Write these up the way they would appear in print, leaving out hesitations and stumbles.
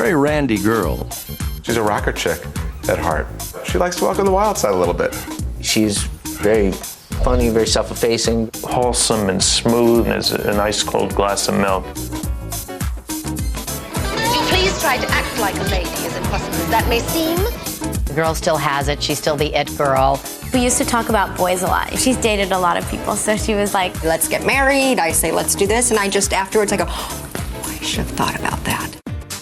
very randy girl. She's a rocker chick at heart. She likes to walk on the wild side a little bit. She's very funny, very self-effacing. Wholesome and smooth as an ice-cold glass of milk. Please try to act like a lady, as impossible as that may seem. The girl still has it. She's still the it girl. We used to talk about boys a lot. She's dated a lot of people, so she was like, let's get married. I say, let's do this. And I just afterwards, I go, oh, I should have thought about that.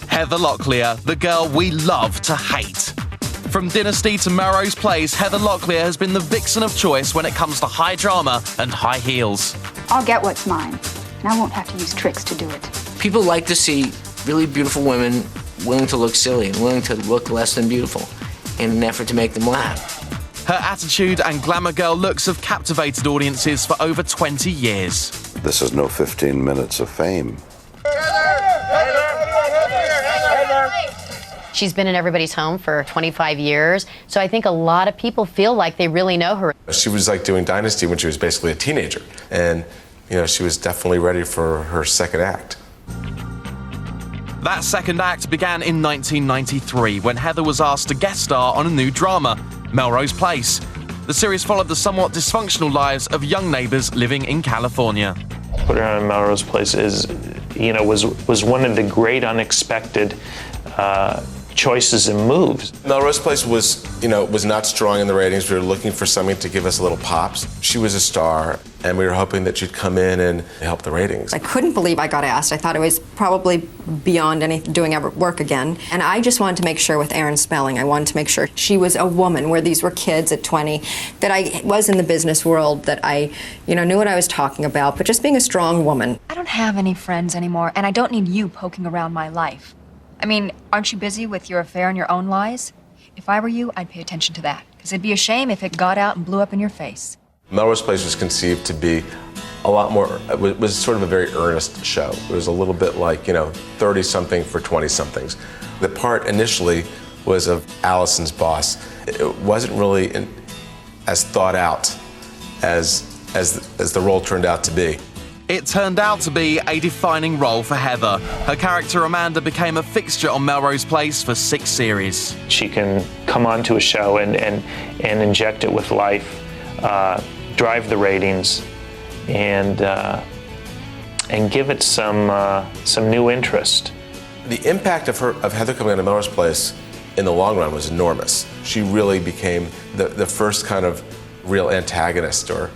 Heather Locklear, the girl we love to hate. From Dynasty to Melrose Place, Heather Locklear has been the vixen of choice when it comes to high drama and high heels. I'll get what's mine, and I won't have to use tricks to do it. People like to see really beautiful women willing to look silly and willing to look less than beautiful in an effort to make them laugh. Her attitude and glamour girl looks have captivated audiences for over 20 years. This is no 15 minutes of fame. She's been in everybody's home for 25 years, so I think a lot of people feel like they really know her. She was like doing Dynasty when she was basically a teenager. And, you know, she was definitely ready for her second act. That second act began in 1993 when Heather was asked to guest star on a new drama, Melrose Place. The series followed the somewhat dysfunctional lives of young neighbors living in California. Put her on Melrose Place was one of the great unexpected choices and moves. Melrose Place was not strong in the ratings. We were looking for something to give us a little pops. She was a star, and we were hoping that she'd come in and help the ratings. I couldn't believe I got asked. I thought it was probably beyond doing ever work again. And I just wanted to make sure with Erin Spelling, I wanted to make sure she was a woman, where these were kids at 20, that I was in the business world, that I knew what I was talking about, but just being a strong woman. I don't have any friends anymore, and I don't need you poking around my life. I mean, aren't you busy with your affair and your own lies? If I were you, I'd pay attention to that, because it'd be a shame if it got out and blew up in your face. Melrose Place was conceived to be a lot more, it was sort of a very earnest show. It was a little bit like, 30-something for 20-somethings. The part initially was of Allison's boss. It wasn't really as thought out as the role turned out to be. It turned out to be a defining role for Heather. Her character Amanda became a fixture on Melrose Place for 6 series. She can come onto a show and inject it with life, drive the ratings, and give it some new interest. The impact of Heather coming onto Melrose Place in the long run was enormous. She really became the first kind of real antagonist or,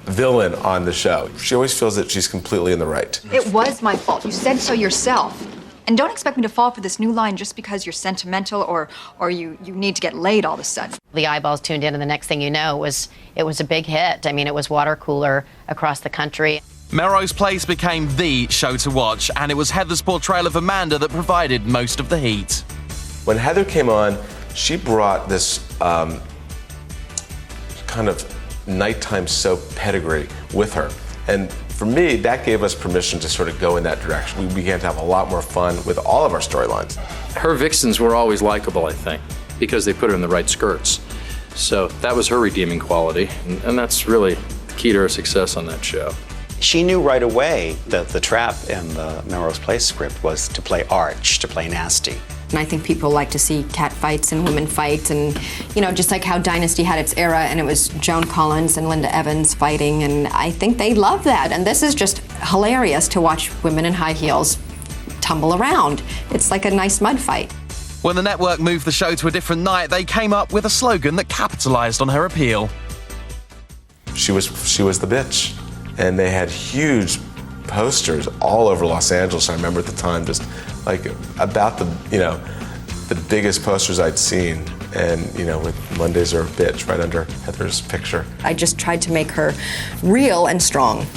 villain on the show. She always feels that she's completely in the right. It was my fault. You said so yourself. And don't expect me to fall for this new line just because you're sentimental or you need to get laid all of a sudden. The eyeballs tuned in, and the next thing you know, it was a big hit. I mean, it was water cooler across the country. Melrose Place became the show to watch, and it was Heather's portrayal of Amanda that provided most of the heat. When Heather came on, she brought this kind of nighttime soap pedigree with her. And for me, that gave us permission to sort of go in that direction. We began to have a lot more fun with all of our storylines. Her vixens were always likable, I think, because they put her in the right skirts. So that was her redeeming quality, and that's really the key to her success on that show. She knew right away that the trap in the Melrose Place script was to play arch, to play nasty. And I think people like to see cat fights and women fight, and just like how Dynasty had its era and it was Joan Collins and Linda Evans fighting, and I think they love that. And this is just hilarious to watch women in high heels tumble around. It's like a nice mud fight. When the network moved the show to a different night, they came up with a slogan that capitalized on her appeal. She was the bitch. And they had huge posters all over Los Angeles. I remember at the time, just like about the biggest posters I'd seen, and with Mondays Are a Bitch right under Heather's picture. I just tried to make her real and strong.